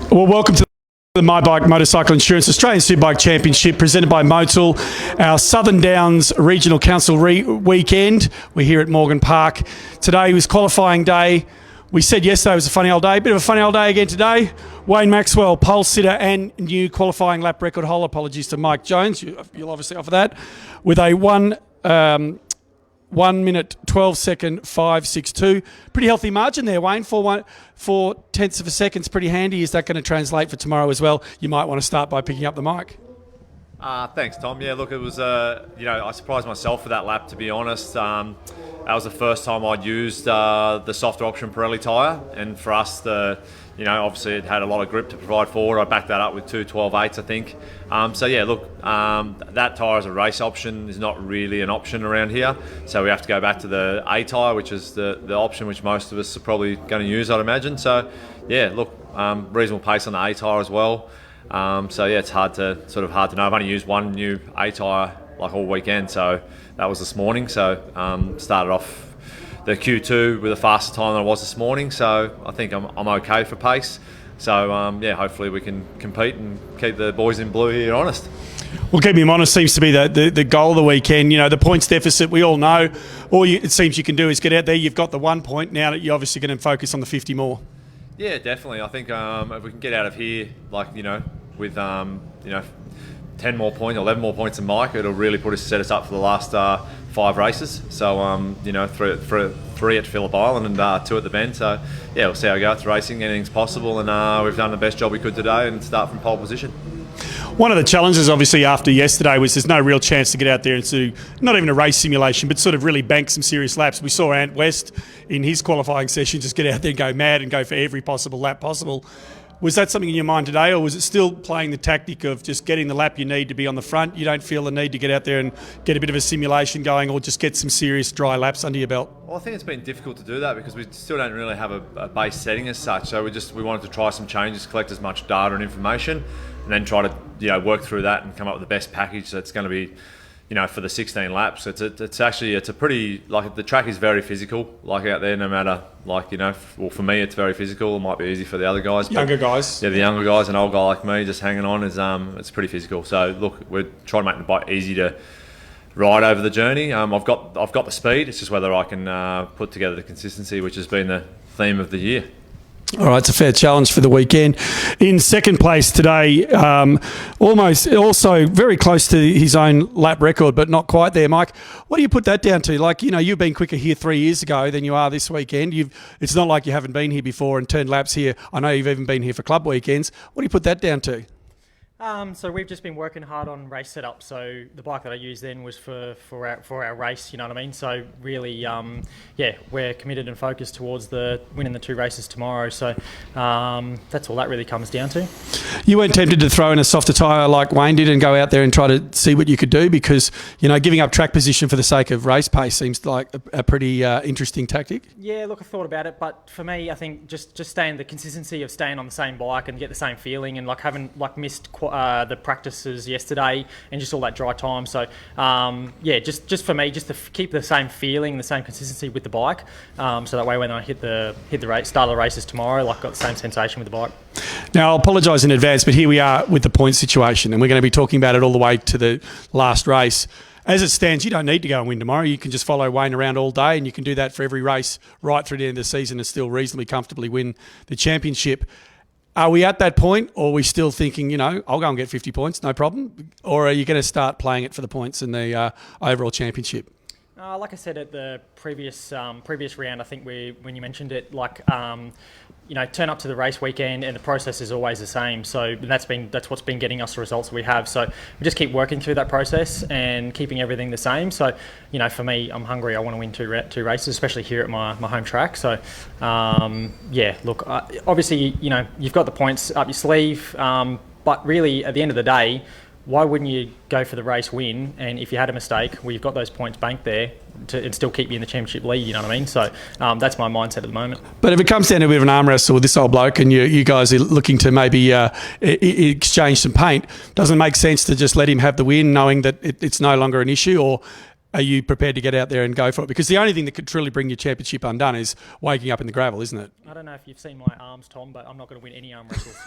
Well, welcome to the My Bike Motorcycle Insurance Australian Superbike Championship presented by Motul, our Southern Downs Regional Council weekend. We're here at Morgan Park. Today was qualifying day. We said yesterday was a funny old day. Bit of a funny old day again today. Wayne Maxwell, pole sitter and new qualifying lap record holder. Apologies to Mike Jones. You'll obviously offer that. With a 1 minute 12 second 5.62. Pretty healthy margin there, Wayne. 4/10 of a second's pretty handy. Is that going to translate for tomorrow as well? You might want to start by picking up the mic. Thanks, Tom. Yeah, look, it was, I surprised myself for that lap, to be honest. That was the first time I'd used the softer option Pirelli tyre, and for us, obviously it had a lot of grip to provide forward. I backed that up with 2.12.8s, I think. That tyre as a race option is not really an option around here, so we have to go back to the A tyre, which is the option which most of us are probably going to use, I'd imagine. So, yeah, look, reasonable pace on the A tyre as well. It's hard to know. I've only used one new A tyre like all weekend, so that was this morning. So started off the Q2 with a faster time than I was this morning, so I think I'm okay for pace. So hopefully we can compete and keep the boys in blue here honest. Well, keeping them honest seems to be the goal of the weekend. You know, the points deficit, we all know. It seems you can do is get out there. You've got the 1 point. Now that you're obviously going to focus on the 50 more. Yeah, definitely. I think if we can get out of here, with 10 more points, 11 more points than Mike, it'll really set us up for the last 5 races. So, three at Phillip Island and 2 at the Bend. So, yeah, we'll see how we go. It's racing, anything's possible, and we've done the best job we could today and start from pole position. One of the challenges, obviously, after yesterday was there's no real chance to get out there and do not even a race simulation, but sort of really bank some serious laps. We saw Ant West in his qualifying session just get out there and go mad and go for every possible lap possible. Was that something in your mind today, or was it still playing the tactic of just getting the lap you need to be on the front? You don't feel the need to get out there and get a bit of a simulation going, or just get some serious dry laps under your belt? Well, I think it's been difficult to do that because we still don't really have a base setting as such. So we wanted to try some changes, collect as much data and information, and then try to work through that and come up with the best package that's going to be for the 16 laps. It's a pretty, the track is very physical, out there, no matter, for me it's very physical. It might be easy for the other guys. Younger guys. Yeah, the younger guys, an old guy like me just hanging on is, it's pretty physical. So look, we're trying to make the bike easy to ride over the journey. I've got the speed, it's just whether I can put together the consistency, which has been the theme of the year. All right, it's a fair challenge for the weekend. In second place today, almost also very close to his own lap record, but not quite there, Mike. What do you put that down to? You've been quicker here 3 years ago than you are this weekend. It's not like you haven't been here before and turned laps here. I know you've even been here for club weekends. What do you put that down to? So we've just been working hard on race setup. So the bike that I used then was for our race, you know what I mean? So really, we're committed and focused towards winning the 2 races tomorrow. So that's all that really comes down to. You weren't tempted to throw in a softer tyre like Wayne did and go out there and try to see what you could do, because giving up track position for the sake of race pace seems like a pretty interesting tactic. Yeah, look, I thought about it, but for me, I think just staying the consistency of staying on the same bike and get the same feeling, and having missed the practices yesterday and just all that dry time. So just for me, just to keep the same feeling, the same consistency with the bike, so that way when I hit the race, start of the races tomorrow, got the same sensation with the bike. Now, I'll apologise in advance, but here we are with the point situation, and we're going to be talking about it all the way to the last race. As it stands, you don't need to go and win tomorrow. You can just follow Wayne around all day, and you can do that for every race right through the end of the season and still reasonably comfortably win the championship. Are we at that point, or are we still thinking, I'll go and get 50 points, no problem? Or are you going to start playing it for the points in the overall championship? Like I said at the previous round, I think when you mentioned it, turn up to the race weekend and the process is always the same. So that's what's been getting us the results that we have. So we just keep working through that process and keeping everything the same. So for me, I'm hungry. I want to win two races, especially here at my home track. So obviously you've got the points up your sleeve, but really at the end of the day, why wouldn't you go for the race win? And if you had a mistake, well, you've got those points banked there and still keep you in the championship lead, you know what I mean? So that's my mindset at the moment. But if it comes down to a bit of an arm wrestle with this old bloke and you guys are looking to maybe exchange some paint, doesn't it make sense to just let him have the win knowing that it's no longer an issue? Or are you prepared to get out there and go for it? Because the only thing that could truly bring your championship undone is waking up in the gravel, isn't it? I don't know if you've seen my arms, Tom, but I'm not going to win any arm wrestles.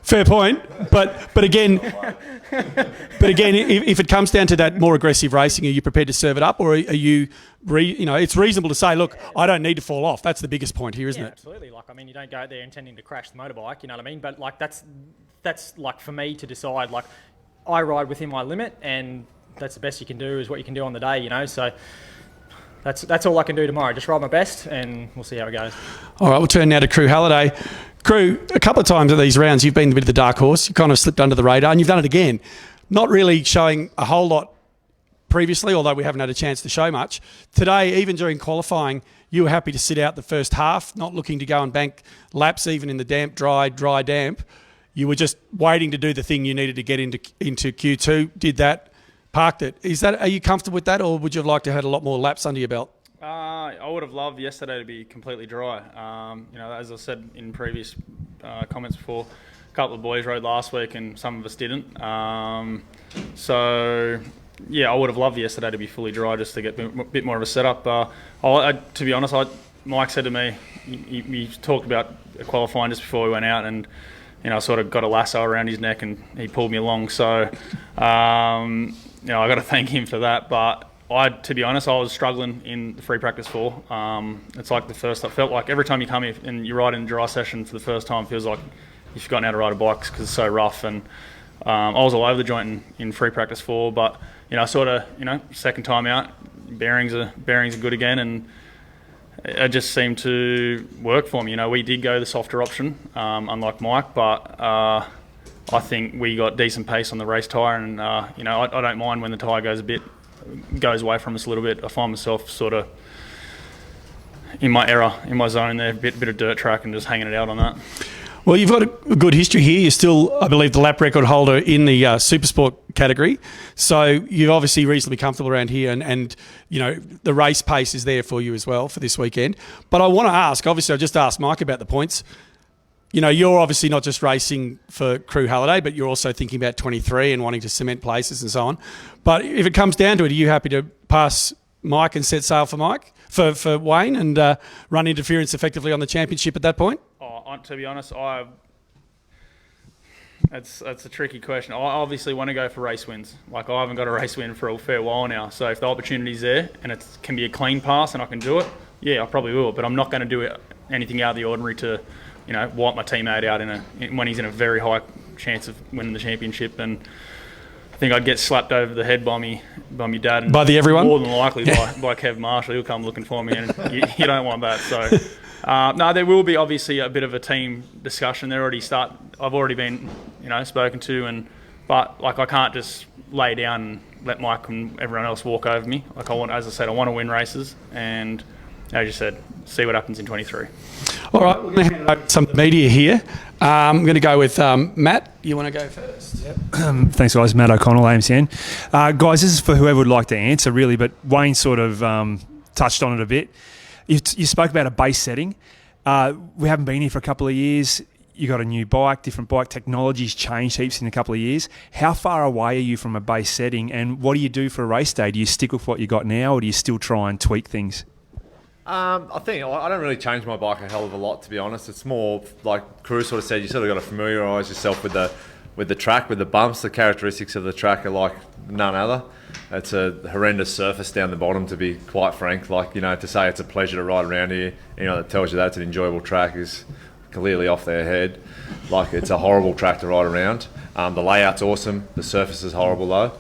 Fair point, but again, if it comes down to that more aggressive racing, are you prepared to serve it up, or are you, it's reasonable to say, look, I don't need to fall off. That's the biggest point here, isn't Yeah, it? absolutely. Like, I mean, you don't go out there intending to crash the motorbike, you know what I mean? But like, that's like for me to decide. Like, I ride within my limit, and that's the best you can do is what you can do on the day, you know. So that's all I can do tomorrow. Just ride my best, and we'll see how it goes. All right, we'll turn now to Crew Halliday. Crew, a couple of times at these rounds, you've been a bit of the dark horse. You kind of slipped under the radar, and you've done it again. Not really showing a whole lot previously, although we haven't had a chance to show much. Today, even during qualifying, you were happy to sit out the first half, not looking to go and bank laps even in the damp, dry, damp. You were just waiting to do the thing you needed to get into Q2, did that, parked it. Are you comfortable with that, or would you have liked to have had a lot more laps under your belt? I would have loved yesterday to be completely dry. As I said in previous comments before, a couple of boys rode last week and some of us didn't. I would have loved yesterday to be fully dry just to get a bit more of a setup. To be honest, Mike said to me, he talked about qualifying just before we went out, and I sort of got a lasso around his neck and he pulled me along. So, I got to thank him for that. But to be honest, I was struggling in the free practice 4. It's like I felt like every time you come here and you ride in a dry session for the first time, it feels like you've forgotten how to ride a bike because it's so rough. And I was all over the joint in free practice 4, but second time out, bearings are good again, and it just seemed to work for me. We did go the softer option, unlike Mike, but I think we got decent pace on the race tyre, and I don't mind when the tyre goes away from us a little bit. I find myself sort of in my zone there, a bit of dirt track, and just hanging it out on that. Well, you've got a good history here. You're still, I believe, the lap record holder in the Supersport category. So you're obviously reasonably comfortable around here, and the race pace is there for you as well for this weekend. But I want to ask, obviously I just asked Mike about the points. You're obviously not just racing for Crew Halliday, but you're also thinking about 23 and wanting to cement places and so on. But if it comes down to it, are you happy to pass Mike and set sail for Wayne and run interference effectively on the championship at that point? To be honest, that's a tricky question. I obviously want to go for race wins. Like, I haven't got a race win for a fair while now. So if the opportunity's there and it can be a clean pass and I can do it, yeah, I probably will. But I'm not going to do anything out of the ordinary to, wipe my teammate out when he's in a very high chance of winning the championship. And I think I'd get slapped over the head by me dad. And by the everyone? More than likely by Kev Marshall. He'll come looking for me, and you don't want that. So. No, there will be obviously a bit of a team discussion. I've already been, spoken to, but I can't just lay down and let Mike and everyone else walk over me. As I said, I want to win races, and as you said, see what happens in 23. All right, we're going to hand over some media here. I'm going to go with Matt. You want to go first? Yep. Thanks, guys. Matt O'Connell, AMCN. Guys, this is for whoever would like to answer, really, but Wayne sort of touched on it a bit. You spoke about a base setting. We haven't been here for a couple of years. You got a new bike, different bike. Technology's changed heaps in a couple of years. How far away are you from a base setting, and what do you do for a race day? Do you stick with what you got now, or do you still try and tweak things? I think I don't really change my bike a hell of a lot, to be honest. It's more like Crew sort of said, you sort of got to familiarise yourself with the track, with the bumps. The characteristics of the track are like none other. It's a horrendous surface down the bottom, to be quite frank. To say it's a pleasure to ride around here, that tells you that's an enjoyable track is clearly off their head. It's a horrible track to ride around. The layout's awesome. The surface is horrible though.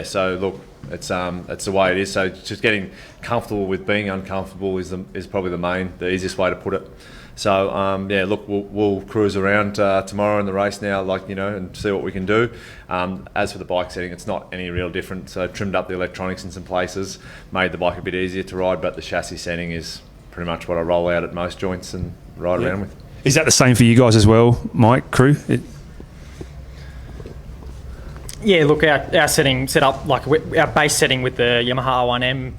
So look, it's the way it is. So just getting comfortable with being uncomfortable is probably the easiest way to put it. So look, we'll cruise around tomorrow in the race now, and see what we can do. As for the bike setting, it's not any real different. So trimmed up the electronics in some places, made the bike a bit easier to ride, but the chassis setting is pretty much what I roll out at most joints and ride around with. Is that the same for you guys as well, Mike, Crew? Yeah, look, our setting set up our base setting with the Yamaha R1M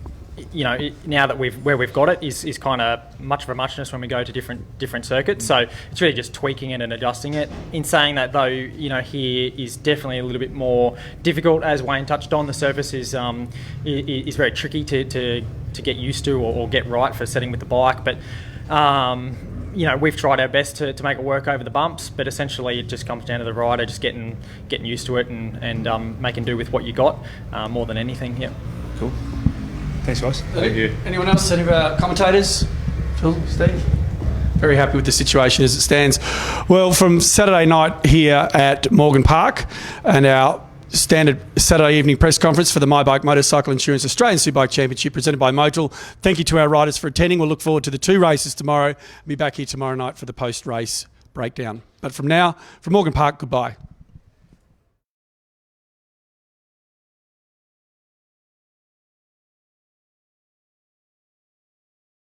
now that we've got it is kind of much of a muchness when we go to different circuits. So it's really just tweaking it and adjusting it. In saying that though, here is definitely a little bit more difficult, as Wayne touched on. The surface is very tricky to get used to or get right for setting with the bike, but we've tried our best to make it work over the bumps, but essentially it just comes down to the rider just getting used to it and making do with what you got more than anything. Yeah. Cool. Thanks, guys. Thank you. Anyone else? Any of our commentators? Phil, Steve? Very happy with the situation as it stands. Well, from Saturday night here at Morgan Park and our standard Saturday evening press conference for the My Bike Motorcycle Insurance Australian Superbike Championship presented by Motul. Thank you to our riders for attending. We'll look forward to the 2 races tomorrow. We'll be back here tomorrow night for the post-race breakdown. But from now, from Morgan Park, goodbye.